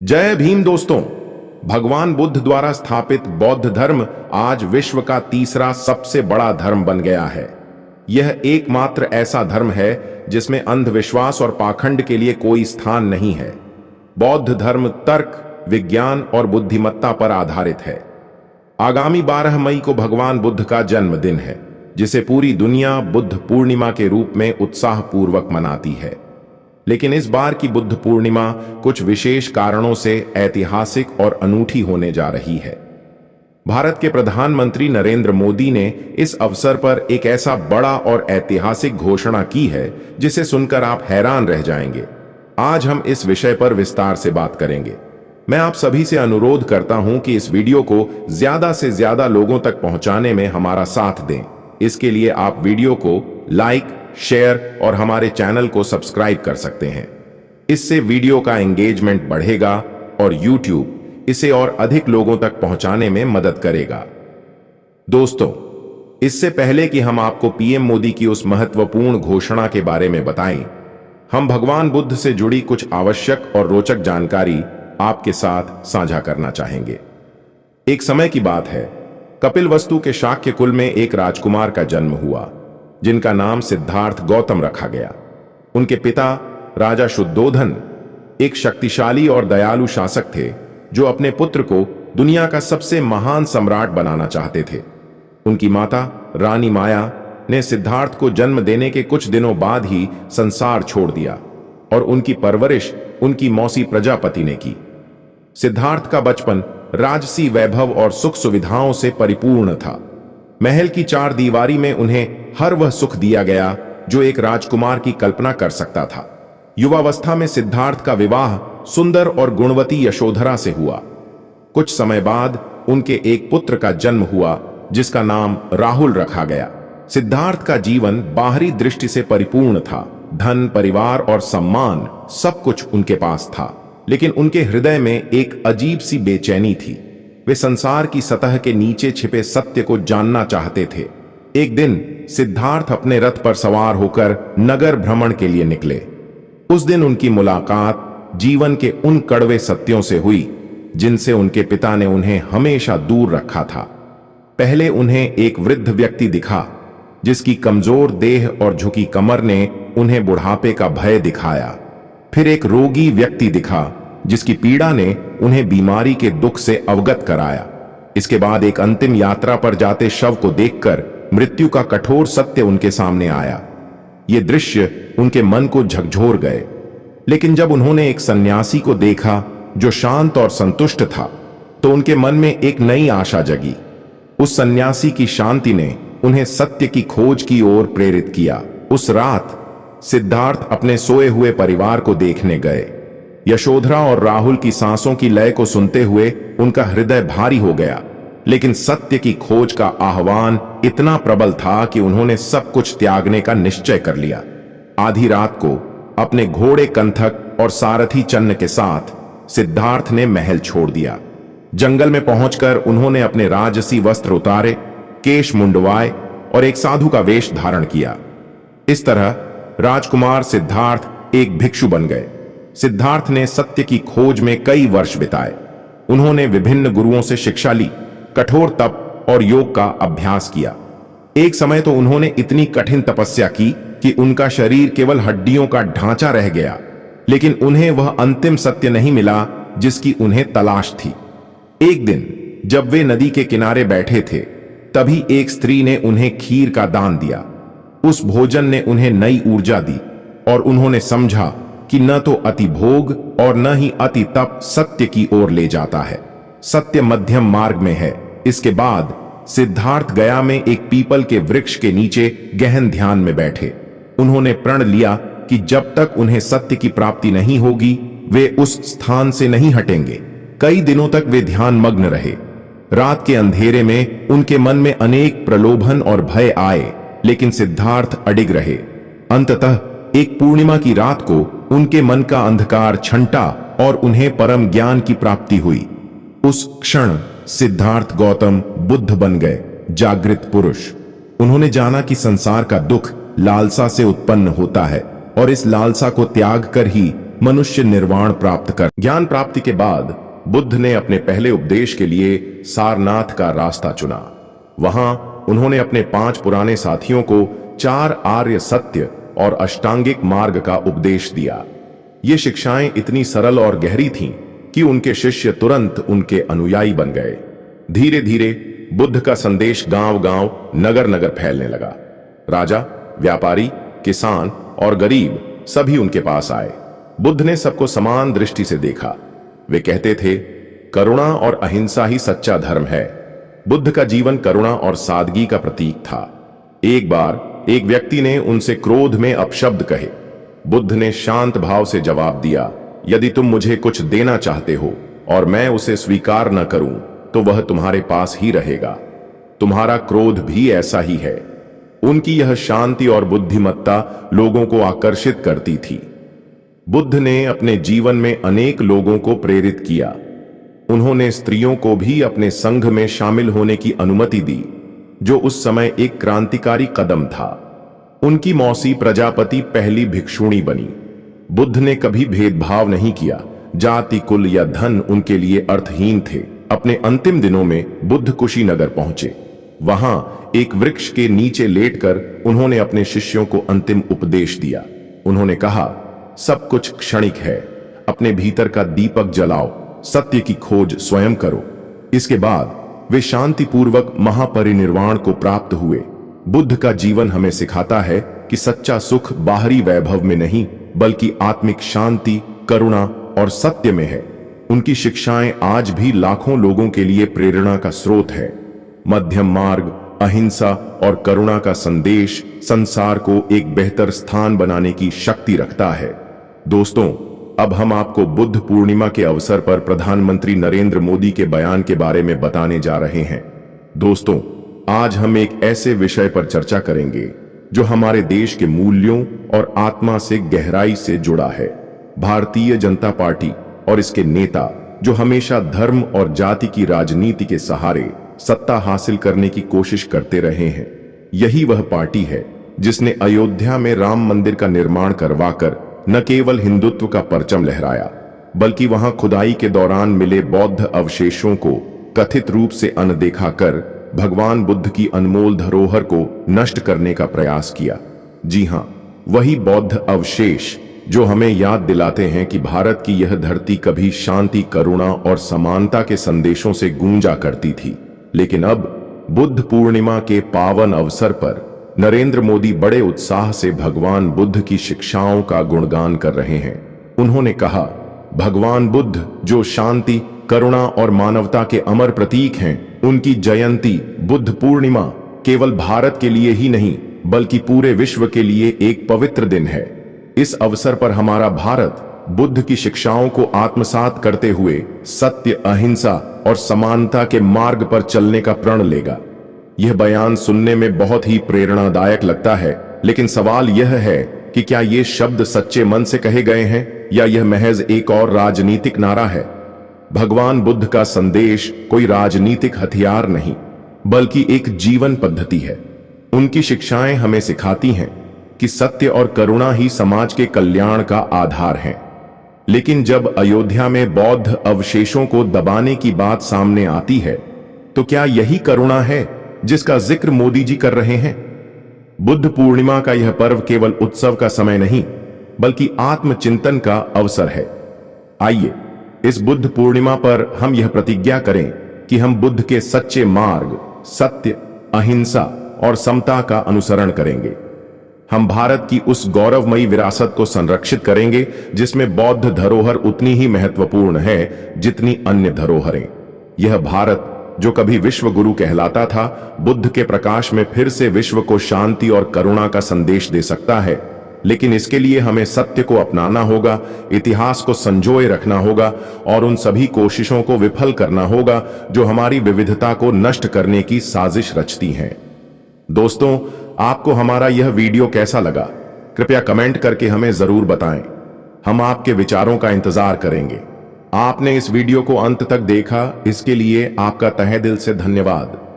जय भीम दोस्तों। भगवान बुद्ध द्वारा स्थापित बौद्ध धर्म आज विश्व का तीसरा सबसे बड़ा धर्म बन गया है। यह एकमात्र ऐसा धर्म है जिसमें अंधविश्वास और पाखंड के लिए कोई स्थान नहीं है। बौद्ध धर्म तर्क, विज्ञान और बुद्धिमत्ता पर आधारित है। आगामी 12 मई को भगवान बुद्ध का जन्मदिन है, जिसे पूरी दुनिया बुद्ध पूर्णिमा के रूप में उत्साहपूर्वक मनाती है। लेकिन इस बार की बुद्ध पूर्णिमा कुछ विशेष कारणों से ऐतिहासिक और अनूठी होने जा रही है। भारत के प्रधानमंत्री नरेंद्र मोदी ने इस अवसर पर एक ऐसा बड़ा और ऐतिहासिक घोषणा की है जिसे सुनकर आप हैरान रह जाएंगे। आज हम इस विषय पर विस्तार से बात करेंगे। मैं आप सभी से अनुरोध करता हूं कि इस वीडियो को ज्यादा से ज्यादा लोगों तक पहुंचाने में हमारा साथ दें। इसके लिए आप वीडियो को लाइक, शेयर और हमारे चैनल को सब्सक्राइब कर सकते हैं। इससे वीडियो का एंगेजमेंट बढ़ेगा और YouTube इसे और अधिक लोगों तक पहुंचाने में मदद करेगा। दोस्तों, इससे पहले कि हम आपको पीएम मोदी की उस महत्वपूर्ण घोषणा के बारे में बताएं, हम भगवान बुद्ध से जुड़ी कुछ आवश्यक और रोचक जानकारी आपके साथ साझा करना चाहेंगे। एक समय की बात है, कपिलवस्तु के शाक्य कुल में एक राजकुमार का जन्म हुआ, जिनका नाम सिद्धार्थ गौतम रखा गया। उनके पिता राजा शुद्धोधन एक शक्तिशाली और दयालु शासक थे, जो अपने पुत्र को दुनिया का सबसे महान सम्राट बनाना चाहते थे। उनकी माता रानी माया ने सिद्धार्थ को जन्म देने के कुछ दिनों बाद ही संसार छोड़ दिया और उनकी परवरिश उनकी मौसी प्रजापति ने की। सिद्धार्थ का बचपन राजसी वैभव और सुख सुविधाओं से परिपूर्ण था। महल की चार दीवारी में उन्हें हर वह सुख दिया गया जो एक राजकुमार की कल्पना कर सकता था। युवावस्था में सिद्धार्थ का विवाह सुंदर और गुणवती यशोधरा से हुआ। कुछ समय बाद उनके एक पुत्र का जन्म हुआ, जिसका नाम राहुल रखा गया। सिद्धार्थ का जीवन बाहरी दृष्टि से परिपूर्ण था। धन, परिवार और सम्मान सब कुछ उनके पास था, लेकिन उनके हृदय में एक अजीब सी बेचैनी थी। वे संसार की सतह के नीचे छिपे सत्य को जानना चाहते थे। एक दिन सिद्धार्थ अपने रथ पर सवार होकर नगर भ्रमण के लिए निकले। उस दिन उनकी मुलाकात जीवन के उन कड़वे सत्यों से हुई जिनसे उनके पिता ने उन्हें हमेशा दूर रखा था। पहले उन्हें एक वृद्ध व्यक्ति दिखा, जिसकी कमजोर देह और झुकी कमर ने उन्हें बुढ़ापे का भय दिखाया। फिर एक रोगी व्यक्ति दिखा, जिसकी पीड़ा ने उन्हें बीमारी के दुख से अवगत कराया। इसके बाद एक अंतिम यात्रा पर जाते शव को देखकर मृत्यु का कठोर सत्य उनके सामने आया। ये दृश्य उनके मन को झकझोर गए। लेकिन जब उन्होंने एक सन्यासी को देखा जो शांत और संतुष्ट था, तो उनके मन में एक नई आशा जगी। उस सन्यासी की शांति ने उन्हें सत्य की खोज की ओर प्रेरित किया। उस रात सिद्धार्थ अपने सोए हुए परिवार को देखने गए। यशोधरा और राहुल की सांसों की लय को सुनते हुए उनका हृदय भारी हो गया। लेकिन सत्य की खोज का आह्वान इतना प्रबल था कि उन्होंने सब कुछ त्यागने का निश्चय कर लिया। आधी रात को अपने घोड़े कंथक और सारथी चन्न के साथ सिद्धार्थ ने महल छोड़ दिया। जंगल में पहुंचकर उन्होंने अपने राजसी वस्त्र उतारे, केश मुंडवाए और एक साधु का वेश धारण किया। इस तरह राजकुमार सिद्धार्थ एक भिक्षु बन गए। सिद्धार्थ ने सत्य की खोज में कई वर्ष बिताए। उन्होंने विभिन्न गुरुओं से शिक्षा ली, कठोर तप और योग का अभ्यास किया। एक समय तो उन्होंने इतनी कठिन तपस्या की कि उनका शरीर केवल हड्डियों का ढांचा रह गया। लेकिन उन्हें वह अंतिम सत्य नहीं मिला जिसकी उन्हें तलाश थी। एक दिन जब वे नदी के किनारे बैठे थे, तभी एक स्त्री ने उन्हें खीर का दान दिया। उस भोजन ने उन्हें नई ऊर्जा दी और उन्होंने समझा कि न तो अति भोग और न ही अति तप सत्य की ओर ले जाता है। सत्य मध्यम मार्ग में है। इसके बाद सिद्धार्थ गया में एक पीपल के वृक्ष के नीचे गहन ध्यान में बैठे। उन्होंने प्रण लिया कि जब तक उन्हें सत्य की प्राप्ति नहीं होगी, वे उस स्थान से नहीं हटेंगे। कई दिनों तक वे ध्यान मग्न रहे। रात के अंधेरे में उनके मन में अनेक प्रलोभन और भय आए, लेकिन सिद्धार्थ अडिग रहे। अंततः एक पूर्णिमा की रात को उनके मन का अंधकार छंटा और उन्हें परम ज्ञान की प्राप्ति हुई। उस क्षण सिद्धार्थ गौतम बुद्ध बन गए, जागृत पुरुष। उन्होंने जाना कि संसार का दुख लालसा से उत्पन्न होता है और इस लालसा को त्याग कर ही मनुष्य निर्वाण प्राप्त कर। ज्ञान प्राप्ति के बाद बुद्ध ने अपने पहले उपदेश के लिए सारनाथ का रास्ता चुना। वहां उन्होंने अपने 5 पुराने साथियों को 4 आर्य सत्य और अष्टांगिक मार्ग का उपदेश दिया। ये शिक्षाएं इतनी सरल और गहरी थीं कि उनके शिष्य तुरंत उनके अनुयायी बन गए। धीरे धीरे बुद्ध का संदेश गांव-गांव, नगर-नगर फैलने लगा। राजा, व्यापारी, किसान और गरीब सभी उनके पास आए। बुद्ध ने सबको समान दृष्टि से देखा। वे कहते थे, करुणा और अहिंसा ही सच्चा धर्म है। बुद्ध का जीवन करुणा और सादगी का प्रतीक था। एक बार एक व्यक्ति ने उनसे क्रोध में अपशब्द कहे। बुद्ध ने शांत भाव से जवाब दिया, यदि तुम मुझे कुछ देना चाहते हो और मैं उसे स्वीकार न करूं तो वह तुम्हारे पास ही रहेगा। तुम्हारा क्रोध भी ऐसा ही है। उनकी यह शांति और बुद्धिमत्ता लोगों को आकर्षित करती थी। बुद्ध ने अपने जीवन में अनेक लोगों को प्रेरित किया। उन्होंने स्त्रियों को भी अपने संघ में शामिल होने की अनुमति दी, जो उस समय एक क्रांतिकारी कदम था। उनकी मौसी प्रजापति पहली भिक्षुणी बनी। बुद्ध ने कभी भेदभाव नहीं किया। जाति, कुल या धन उनके लिए अर्थहीन थे। अपने अंतिम दिनों में बुद्ध कुशीनगर पहुंचे। वहां एक वृक्ष के नीचे लेटकर उन्होंने अपने शिष्यों को अंतिम उपदेश दिया। उन्होंने कहा, सब कुछ क्षणिक है। अपने भीतर का दीपक जलाओ, सत्य की खोज स्वयं करो। इसके बाद वे शांतिपूर्वक महापरिनिर्वाण को प्राप्त हुए। बुद्ध का जीवन हमें सिखाता है कि सच्चा सुख बाहरी वैभव में नहीं, बल्कि आत्मिक शांति, करुणा और सत्य में है। उनकी शिक्षाएं आज भी लाखों लोगों के लिए प्रेरणा का स्रोत है। मध्यम मार्ग, अहिंसा और करुणा का संदेश संसार को एक बेहतर स्थान बनाने की शक्ति रखता है। दोस्तों, अब हम आपको बुद्ध पूर्णिमा के अवसर पर प्रधानमंत्री नरेंद्र मोदी के बयान के बारे में बताने जा रहे हैं। दोस्तों, आज हम एक ऐसे विषय पर चर्चा करेंगे जो हमारे देश के मूल्यों और आत्मा से गहराई से जुड़ा है। भारतीय जनता पार्टी और इसके नेता जो हमेशा धर्म और जाति की राजनीति के सहारे सत्ता हासिल करने की कोशिश करते रहे हैं। यही वह पार्टी है जिसने अयोध्या में राम मंदिर का निर्माण करवाकर न केवल हिंदुत्व का परचम लहराया, बल्कि वहां खुदाई के दौरान मिले बौद्ध अवशेषों को कथित रूप से अनदेखा कर भगवान बुद्ध की अनमोल धरोहर को नष्ट करने का प्रयास किया। जी हां, वही बौद्ध अवशेष जो हमें याद दिलाते हैं कि भारत की यह धरती कभी शांति, करुणा और समानता के संदेशों से गूंजा करती थी। लेकिन अब बुद्ध पूर्णिमा के पावन अवसर पर नरेंद्र मोदी बड़े उत्साह से भगवान बुद्ध की शिक्षाओं का गुणगान कर रहे हैं। उन्होंने कहा, भगवान बुद्ध जो शांति, करुणा और मानवता के अमर प्रतीक हैं, उनकी जयंती बुद्ध पूर्णिमा केवल भारत के लिए ही नहीं बल्कि पूरे विश्व के लिए एक पवित्र दिन है। इस अवसर पर हमारा भारत बुद्ध की शिक्षाओं को आत्मसात करते हुए सत्य, अहिंसा और समानता के मार्ग पर चलने का प्रण लेगा। यह बयान सुनने में बहुत ही प्रेरणादायक लगता है, लेकिन सवाल यह है कि क्या ये शब्द सच्चे मन से कहे गए हैं या यह महज एक और राजनीतिक नारा है। भगवान बुद्ध का संदेश कोई राजनीतिक हथियार नहीं, बल्कि एक जीवन पद्धति है। उनकी शिक्षाएं हमें सिखाती हैं कि सत्य और करुणा ही समाज के कल्याण का आधार है। लेकिन जब अयोध्या में बौद्ध अवशेषों को दबाने की बात सामने आती है, तो क्या यही करुणा है जिसका जिक्र मोदी जी कर रहे हैं। बुद्ध पूर्णिमा का यह पर्व केवल उत्सव का समय नहीं, बल्कि आत्मचिंतन का अवसर है। आइए इस बुद्ध पूर्णिमा पर हम यह प्रतिज्ञा करें कि हम बुद्ध के सच्चे मार्ग, सत्य, अहिंसा और समता का अनुसरण करेंगे। हम भारत की उस गौरवमयी विरासत को संरक्षित करेंगे जिसमें बौद्ध धरोहर उतनी ही महत्वपूर्ण है जितनी अन्य धरोहरें। यह भारत जो कभी विश्व गुरु कहलाता था, बुद्ध के प्रकाश में फिर से विश्व को शांति और करुणा का संदेश दे सकता है। लेकिन इसके लिए हमें सत्य को अपनाना होगा, इतिहास को संजोए रखना होगा और उन सभी कोशिशों को विफल करना होगा जो हमारी विविधता को नष्ट करने की साजिश रचती हैं। दोस्तों, आपको हमारा यह वीडियो कैसा लगा? कृपया कमेंट करके हमें जरूर बताएं। हम आपके विचारों का इंतजार करेंगे। आपने इस वीडियो को अंत तक देखा, इसके लिए आपका तहे दिल से धन्यवाद।